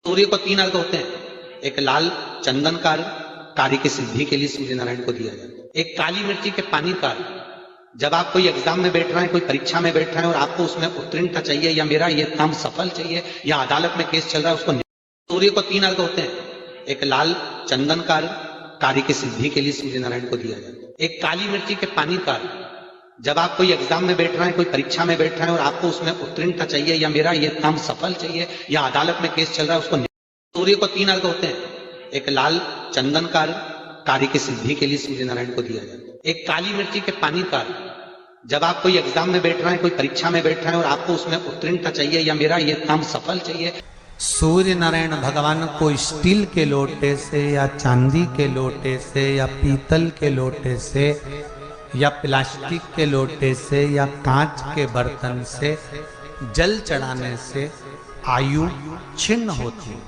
सूर्य को 3 अर्घ होते हैं। एक लाल चंदन का अर्घ कार्य की सिद्धि के लिए सूर्य नारायण को दिया जाता है। एक काली मिर्ची के पानी का अर्घ, जब आप कोई एग्जाम में बैठ रहे हैं, कोई परीक्षा में बैठ रहे हैं और आपको उसमें उत्तीर्णता चाहिए या मेरा ये काम सफल चाहिए या अदालत में केस चल रहा है, उसको सूर्य को 3 अर्घ होते हैं। एक लाल चंदन का अर्घ कार्य की सिद्धि के लिए सूर्य नारायण को दिया जाता है। एक काली मिर्ची के पानी का अर्घ, जब आप कोई एग्जाम में बैठ रहे हैं, कोई परीक्षा में बैठ रहे हैं और आपको उसमें उत्तीर्णता चाहिए या मेरा ये काम सफल चाहिए या अदालत में केस चल रहा है, उसको सूर्य को 3 अर्घ होते हैं। एक लाल चंदन का अर्घ कार्य की सिद्धि के लिए सूर्य नारायण को दिया जाता है। एक काली मिर्ची के पानी का अर्घ, जब आप कोई एग्जाम में बैठ रहे हैं, कोई परीक्षा में बैठ रहे हैं और आपको उसमें उत्तीर्णता चाहिए या मेरा ये काम सफल चाहिए। सूर्य नारायण भगवान को स्टील के लोटे से या चांदी के लोटे से या पीतल के लोटे से या प्लास्टिक के लोटे से या कांच के बर्तन से जल चढ़ाने से आयु छिन्न होती है।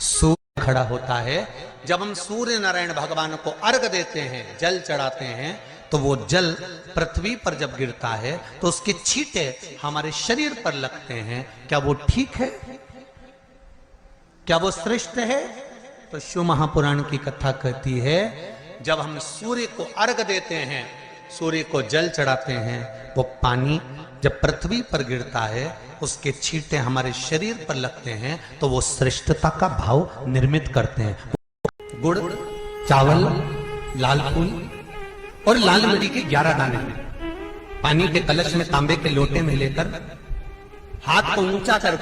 सूर्य खड़ा होता है। जब हम सूर्य नारायण भगवान को अर्घ देते हैं, जल चढ़ाते हैं, तो वो जल पृथ्वी पर जब गिरता है तो उसके छींटे हमारे शरीर पर लगते हैं। क्या वो ठीक है? क्या वो श्रेष्ठ है? तो शिव महापुराण की कथा कहती है, जब हम सूर्य को अर्घ देते हैं, सूर्य को जल चढ़ाते हैं, वो पानी जब पृथ्वी पर गिरता है, उसके छींटे हमारे शरीर पर लगते हैं, तो वो श्रेष्ठता का भाव निर्मित करते हैं। गुड़, चावल, लाल फूल और लाल मिर्ची के 11 दाने पानी के कलश में तांबे के लोटे में लेकर हाथ को ऊंचा कर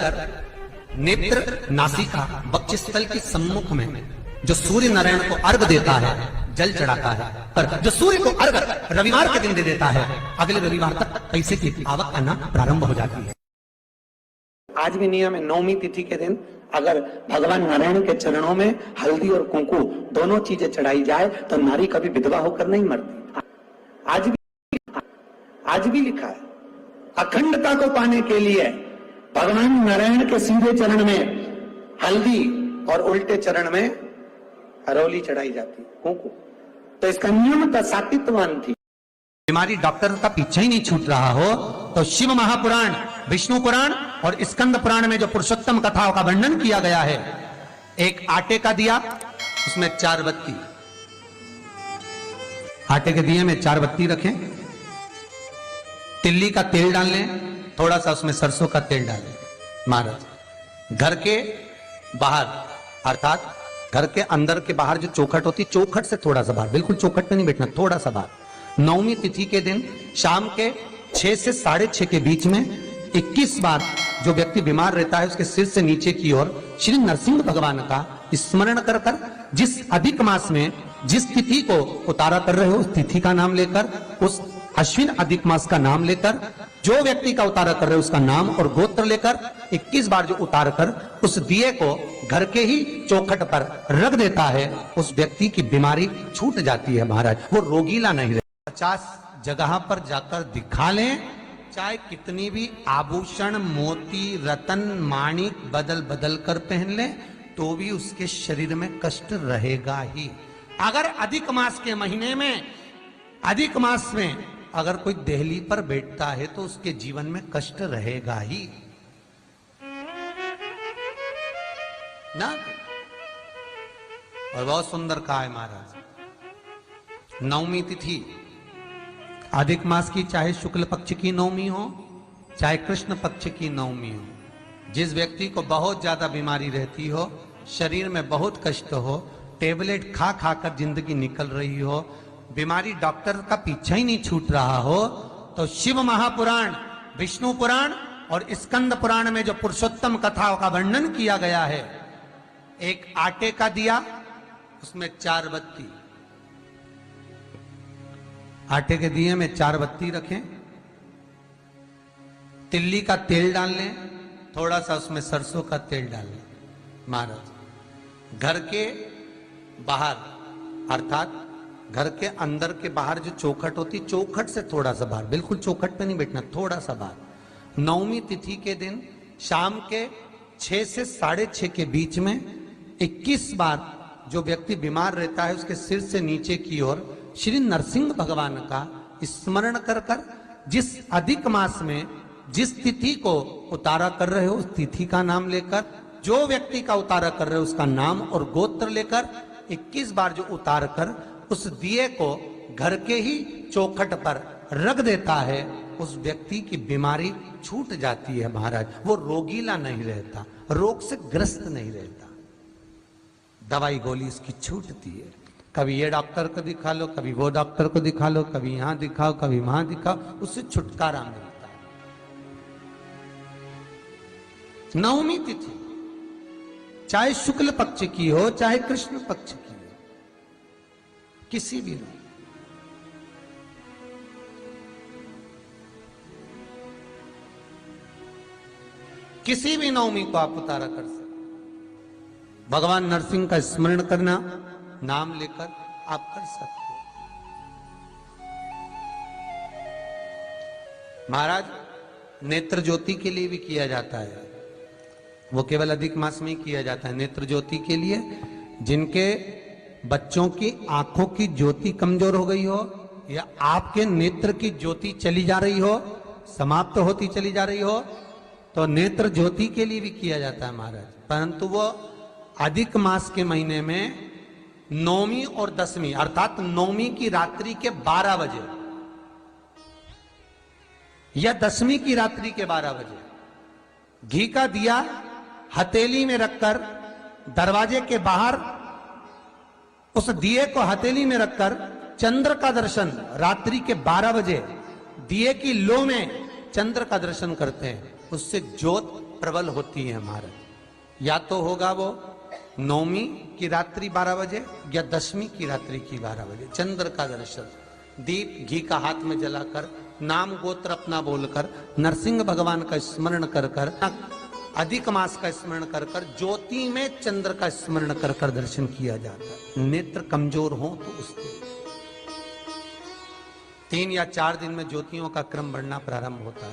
नेत्र, नासिका, वक्षस्थल के सम्मुख में जो सूर्य नारायण को अर्घ देता है, जल चढ़ाता है, पर जो सूर्य को अर्घ रविवार के दिन दे देता है, अगले रविवार तक पैसे की आवक आना प्रारंभ हो जाती है। आज भी नियम है, नवमी तिथि के दिन अगर भगवान नारायण के चरणों में हल्दी और कुंकू दोनों चीजें चढ़ाई जाए तो नारी कभी विधवा होकर नहीं मरती। आज भी लिखा है, अखंडता को पाने के लिए भगवान नारायण के सीधे चरण में हल्दी और उल्टे चरण में हरौली चढ़ाई जाती, कुंकू। तो इसका नियम का सातित्वान थी। बीमारी डॉक्टर का पीछे ही नहीं छूट रहा हो तो शिव महापुराण, विष्णु पुराण और स्कंद पुराण में जो पुरुषोत्तम कथाओं का वर्णन किया गया है, एक आटे का दिया, उसमें 4 बत्ती, आटे के दिए में 4 बत्ती रखें, तिल्ली का तेल डाल लें, थोड़ा सा उसमें सरसों का तेल डालें। महाराज, घर के बाहर अर्थात घर के अंदर के बाहर जो चौखट होती, चौखट से थोड़ा सा बाहर, बिल्कुल चौखट पे नहीं बैठना, थोड़ा सा बाहर, नवमी तिथि के दिन शाम के 6 से 6:30 के बीच में 21 बार जो व्यक्ति बीमार रहता है, उसके सिर से नीचे की ओर श्री नरसिंह भगवान का स्मरण कर कर, जिस अधिक मास में जिस तिथि को उतारा कर रहे हो, उस तिथि का नाम लेकर, उस अश्विन अधिक मास का नाम लेकर, जो व्यक्ति का उतारा कर रहे हो उसका नाम और गोत्र लेकर 21 बार जो उतार कर उस दिए को घर के ही चौखट पर रख देता है, उस व्यक्ति की बीमारी छूट जाती है। महाराज, वो रोगीला नहीं रहता। 50 जगह पर जाकर दिखा लें, चाहे कितनी भी आभूषण, मोती, रतन, माणिक बदल बदल कर पहन लें, तो भी उसके शरीर में कष्ट रहेगा ही। अगर अधिक मास के महीने में, अधिक मास में अगर कोई देहली पर बैठता है तो उसके जीवन में कष्ट रहेगा ही ना। और बहुत सुंदर कहा है महाराज, नवमी तिथि अधिक मास की, चाहे शुक्ल पक्ष की नवमी हो, चाहे कृष्ण पक्ष की नवमी हो, जिस व्यक्ति को बहुत ज्यादा बीमारी रहती हो, शरीर में बहुत कष्ट हो, टेबलेट खा खा कर जिंदगी निकल रही हो, बीमारी डॉक्टर का पीछा ही नहीं छूट रहा हो, तो शिव महापुराण, विष्णु पुराण और स्कंद पुराण में जो पुरुषोत्तम कथाओं का वर्णन किया गया है, एक आटे का दिया, उसमें 4 बत्ती, आटे के दिए में 4 बत्ती रखें, तिल्ली का तेल डाल लें, थोड़ा सा उसमें सरसों का तेल डाल लें। महाराज, घर के बाहर अर्थात घर के अंदर के बाहर जो चौखट होती, चौखट से थोड़ा सा बाहर, बिल्कुल चौखट पे नहीं बैठना, थोड़ा सा बाहर, नवमी तिथि के दिन शाम के 6 से 6:30 के बीच में 21 बार जो व्यक्ति बीमार रहता है, उसके सिर से नीचे की ओर श्री नरसिंह भगवान का स्मरण कर कर, जिस अधिक मास में जिस तिथि को उतारा कर रहे हो, उस तिथि का नाम लेकर, जो व्यक्ति का उतारा कर रहे उसका नाम और गोत्र लेकर 21 बार जो उतार कर उस दिए को घर के ही चौखट पर रख देता है, उस व्यक्ति की बीमारी छूट जाती है महाराज। वो रोगीला नहीं रहता, रोग से ग्रस्त नहीं रहता, दवाई गोली इसकी छूटती है। कभी ये डॉक्टर को दिखा लो, कभी वो डॉक्टर को दिखा लो, कभी यहां दिखाओ, कभी वहां दिखाओ, उससे छुटकारा मिलता है। नवमी तिथि चाहे शुक्ल पक्ष की हो चाहे कृष्ण पक्ष की हो, किसी भी नहीं, किसी भी नवमी को आप उतारा कर सकते। भगवान नरसिंह का स्मरण करना, नाम लेकर आप कर सकते हो। महाराज नेत्र ज्योति के लिए भी किया जाता है, वो केवल अधिक मास में ही किया जाता है। नेत्र ज्योति के लिए जिनके बच्चों की आंखों की ज्योति कमजोर हो गई हो या आपके नेत्र की ज्योति चली जा रही हो, समाप्त होती चली जा रही हो, तो नेत्र ज्योति के लिए भी किया जाता है महाराज। परंतु वो अधिक मास के महीने में नौवीं और दसवीं अर्थात नौवीं की रात्रि के 12 बजे या दसवीं की रात्रि के 12 बजे घी का दिया हथेली में रखकर दरवाजे के बाहर उस दिए को हथेली में रखकर चंद्र का दर्शन रात्रि के 12 बजे दिए की लो में चंद्र का दर्शन करते हैं, उससे ज्योत प्रबल होती है महाराज। या तो होगा वो नौवीं की रात्रि 12 बजे या दसवीं की रात्रि की 12 बजे चंद्र का दर्शन, दीप घी का हाथ में जलाकर नाम गोत्र अपना बोलकर नरसिंह भगवान का स्मरण कर कर अधिक मास का स्मरण कर कर ज्योति में चंद्र का स्मरण कर कर दर्शन किया जाता है। नेत्र कमजोर हो तो उसके 3 या 4 दिन में ज्योतियों का क्रम बढ़ना प्रारंभ होता है।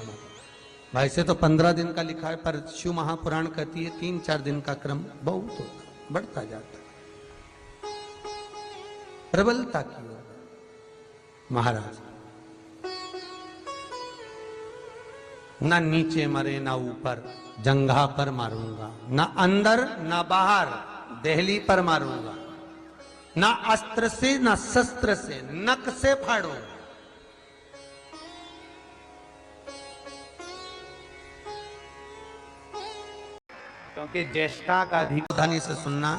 वैसे तो 15 दिन का लिखा है, पर शिव महापुराण कहती है 3-4 दिन का क्रम बहुत होता है, बढ़ता जाता है प्रबलता की ओर। महाराज ना नीचे मरे ना ऊपर, जंघा पर मारूंगा, ना अंदर ना बाहर, देहली पर मारूंगा, ना अस्त्र से ना शस्त्र से, नख से फाड़ूंगा। क्योंकि ज्येष्ठा का अधिक से सुनना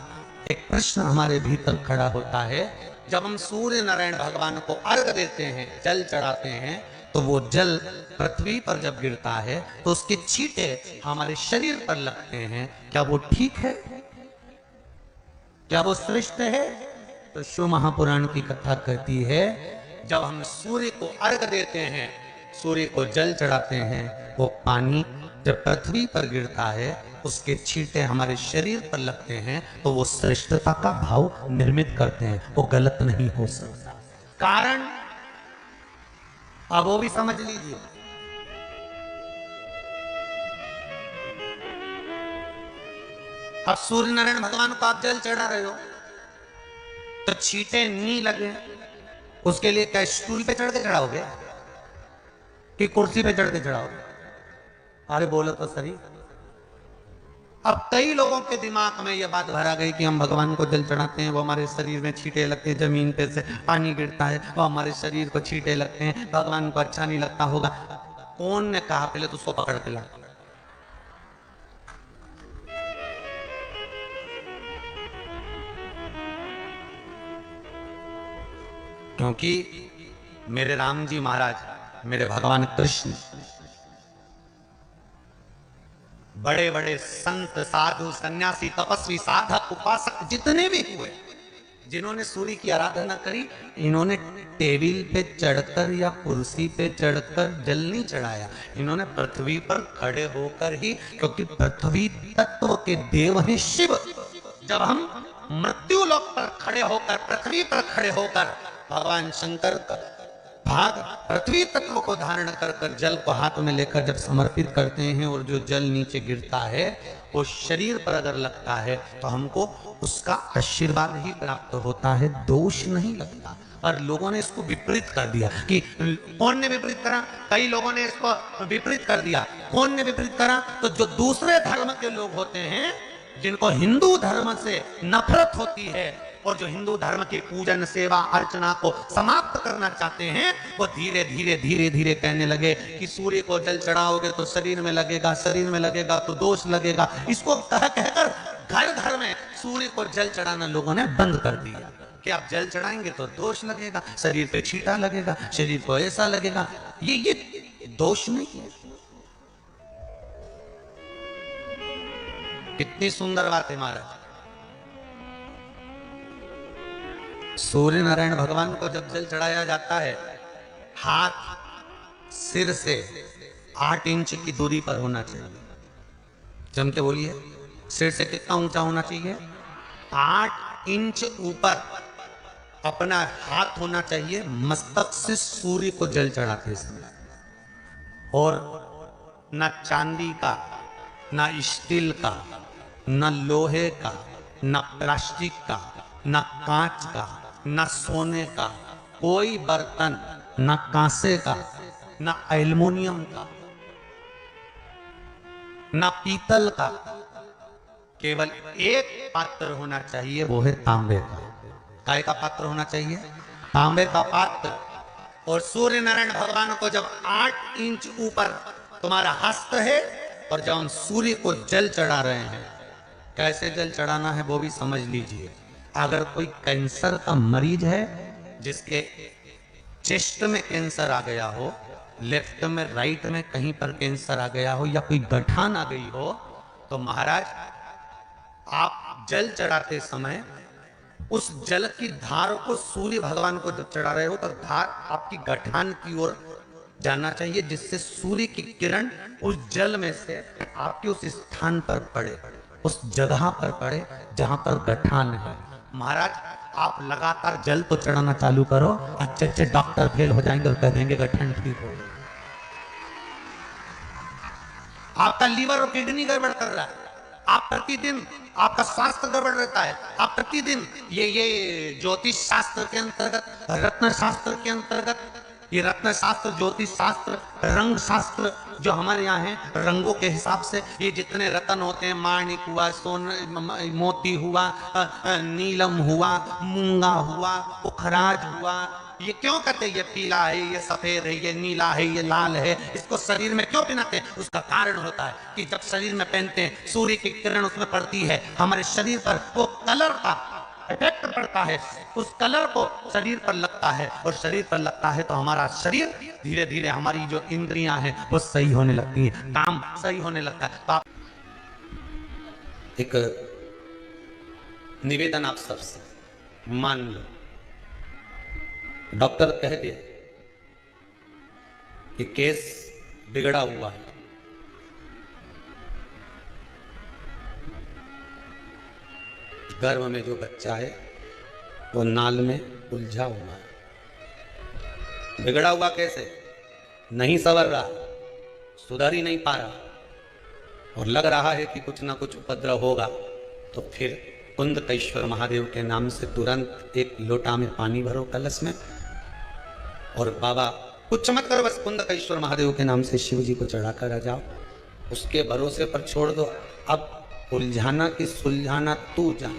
एक प्रश्न हमारे भीतर खड़ा होता है। जब हम सूर्य नारायण भगवान को अर्घ देते हैं, जल चढ़ाते हैं, तो वो जल पृथ्वी पर जब गिरता है तो उसके छींटे हमारे शरीर पर लगते हैं। क्या वो ठीक है? क्या वो श्रेष्ठ है? तो शिव महापुराण की कथा कहती है जब हम सूर्य को अर्घ देते हैं, सूर्य को जल चढ़ाते हैं, वो पानी जब पृथ्वी पर गिरता है उसके छींटे हमारे शरीर पर लगते हैं, तो वो श्रेष्ठता का भाव निर्मित करते हैं, वो गलत नहीं हो सकता। कारण अब वो भी समझ लीजिए। अब सूर्य नारायण भगवान को आप जल चढ़ा रहे हो तो छींटे नहीं लगे, उसके लिए क्या स्टूल पे चढ़ के चढ़ाओगे कि कुर्सी पे चढ़ के चढ़ाओगे? अरे बोलो तो सही। अब कई लोगों के दिमाग में यह बात भरा गई कि हम भगवान को जल चढ़ाते हैं, वो हमारे शरीर में छींटे लगते हैं, जमीन पे से पानी गिरता है, वो हमारे शरीर को छींटे लगते हैं, भगवान को अच्छा नहीं लगता होगा। कौन ने कहा? पहले तो उसको पकड़ के ला। क्योंकि मेरे राम जी महाराज, मेरे भगवान कृष्ण, बड़े बड़े संत साधु सन्यासी तपस्वी साधक उपासक जितने भी हुए, जिन्होंने सूर्य की आराधना करी, इन्होंने टेबल पे चढ़कर या कुर्सी पे चढ़कर जल नहीं चढ़ाया, इन्होंने पृथ्वी पर खड़े होकर ही, क्योंकि पृथ्वी तत्व के देव हैं शिव। जब हम मृत्यु लोक पर खड़े होकर, पृथ्वी पर खड़े होकर भगवान शंकर का भाग पृथ्वी तत्व को धारण कर कर जल को हाथ में लेकर जब समर्पित करते हैं और जो जल नीचे गिरता है वो शरीर पर अगर लगता है तो हमको उसका आशीर्वाद ही प्राप्त होता है, दोष नहीं लगता। और लोगों ने इसको विपरीत कर दिया कि कौन ने विपरीत करा? कई लोगों ने इसको विपरीत कर दिया। कौन ने विपरीत करा? तो जो दूसरे धर्म के लोग होते हैं जिनको हिंदू धर्म से नफरत होती है और जो हिंदू धर्म की पूजन सेवा अर्चना को समाप्त करना चाहते हैं, वो धीरे धीरे धीरे धीरे कहने लगे कि सूर्य को जल चढ़ाओगे तो शरीर में लगेगा, शरीर में लगेगा तो दोष लगेगा। इसको कह कहकर घर घर में सूर्य को जल चढ़ाना लोगों ने बंद कर दिया कि आप जल चढ़ाएंगे तो दोष लगेगा, शरीर पे छींटा लगेगा, शरीर को ऐसा लगेगा। ये दोष नहीं है। कितनी सुंदर बात है महाराज। सूर्य नारायण भगवान को जब जल चढ़ाया जाता है, हाथ सिर से 8 इंच की दूरी पर होना चाहिए। जम के बोलिए, सिर से कितना ऊंचा होना चाहिए? 8 इंच ऊपर अपना हाथ होना चाहिए मस्तक से सूर्य को जल चढ़ाते समय। और न चांदी का, न स्टील का, न लोहे का, न प्लास्टिक का, न कांच का, न सोने का कोई बर्तन, न कांसे का, न एल्युमिनियम का, न पीतल का, केवल एक पात्र होना चाहिए, वो है तांबे का। काय का पात्र होना चाहिए? तांबे का पात्र। और सूर्य नारायण भगवान को जब 8 इंच ऊपर तुम्हारा हस्त है और जब हम सूर्य को जल चढ़ा रहे हैं, कैसे जल चढ़ाना है वो भी समझ लीजिए। अगर कोई कैंसर का मरीज है, जिसके चेस्ट में कैंसर आ गया हो, लेफ्ट में राइट में कहीं पर कैंसर आ गया हो, या कोई गठान आ गई हो, तो महाराज आप जल चढ़ाते समय उस जल की धार को सूर्य भगवान को जब चढ़ा रहे हो तो धार आपकी गठान की ओर जाना चाहिए, जिससे सूर्य की किरण उस जल में से आपके उस स्थान पर पड़े, उस जगह पर पड़े जहां पर गठान है। महाराज आप लगातार जल तो चढ़ाना चालू करो, अच्छे अच्छे डॉक्टर फेल हो जाएंगे और कह देंगे गठन ठीक हो। आपका लीवर और किडनी गड़बड़ कर रहा है, आप प्रतिदिन आपका स्वास्थ्य गड़बड़ रहता है, आप प्रतिदिन ये ज्योतिष शास्त्र के अंतर्गत, रत्न शास्त्र के अंतर्गत, ये रत्न शास्त्र, ज्योतिष शास्त्र, रंग शास्त्र जो हमारे यहाँ है, रंगों के हिसाब से ये जितने रत्न होते हैं, माणिक हुआ, सोन मोती हुआ, नीलम हुआ, मूंगा हुआ, पुखराज हुआ, ये क्यों कहते हैं? ये पीला है, ये सफेद है, ये नीला है, ये लाल है, इसको शरीर में क्यों पहनाते हैं? उसका कारण होता है कि जब शरीर में पहनते हैं, सूर्य की किरण उसमें पड़ती है, हमारे शरीर पर वो कलर का इफेक्ट पड़ता है, उस कलर को शरीर पर लगता है, और शरीर पर लगता है तो हमारा शरीर धीरे धीरे, हमारी जो इंद्रियां हैं वो सही होने लगती है, काम सही होने लगता है। तो आप एक निवेदन आप सबसे मान लो, डॉक्टर कह दिया कि केस बिगड़ा हुआ है, गर्भ में जो बच्चा है वो नाल में उलझा हुआ है। बिगड़ा हुआ कैसे? नहीं संवर रहा, सुधर ही नहीं पा रहा, और लग रहा है कि कुछ ना कुछ उपद्रव होगा। तो फिर कुंदकेश्वर महादेव के नाम से तुरंत एक लोटा में पानी भरो कलश में, और बाबा कुछ मत करो, बस कुंदकेश्वर महादेव के नाम से शिव जी को चढ़ा कर आ जाओ, उसके भरोसे पर छोड़ दो। अब उलझाना की सुलझाना तू जान।